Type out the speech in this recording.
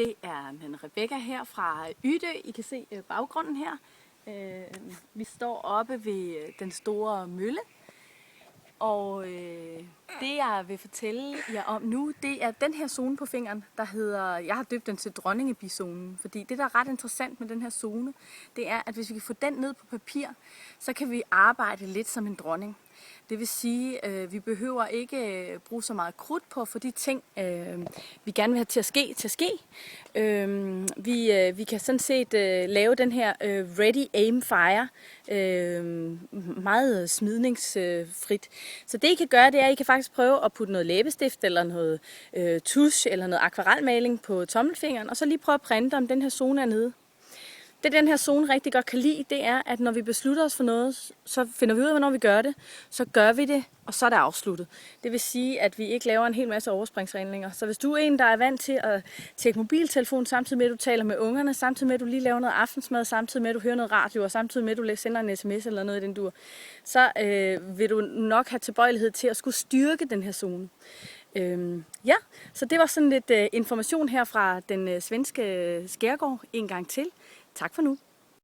Det er Rebecca her fra Ydø. I kan se baggrunden her. Vi står oppe ved den store mølle. Og det jeg vil fortælle jer om nu, det er den her zone på fingeren, der hedder, jeg har døbt den til dronningebizonen. Fordi det der er ret interessant med den her zone, det er, at hvis vi kan få den ned på papir, så kan vi arbejde lidt som en dronning. Det vil sige, at vi behøver ikke bruge så meget krudt på at få de ting, vi gerne vil have til at ske. Vi kan sådan set lave den her ready, aim, fire meget smidningsfrit. Så det I kan gøre, det er, at I kan faktisk prøve at putte noget læbestift eller noget tusch eller noget akvarelmaling på tommelfingeren, og så lige prøve at printe, om den her zone er nede. Det den her zone rigtig godt kan lide, det er, at når vi beslutter os for noget, så finder vi ud af, hvornår vi gør det, så gør vi det, og så er det afsluttet. Det vil sige, at vi ikke laver en hel masse overspringshandlinger. Så hvis du er en, der er vant til at tjekke mobiltelefon, samtidig med, at du taler med ungerne, samtidig med, at du lige laver noget aftensmad, samtidig med, at du hører noget radio, og samtidig med, at du sender en sms eller noget i den dur, så vil du nok have tilbøjelighed til at skulle styrke den her zone. Ja, så det var sådan lidt information her fra den svenske skærgård en gang til. Tak for nu.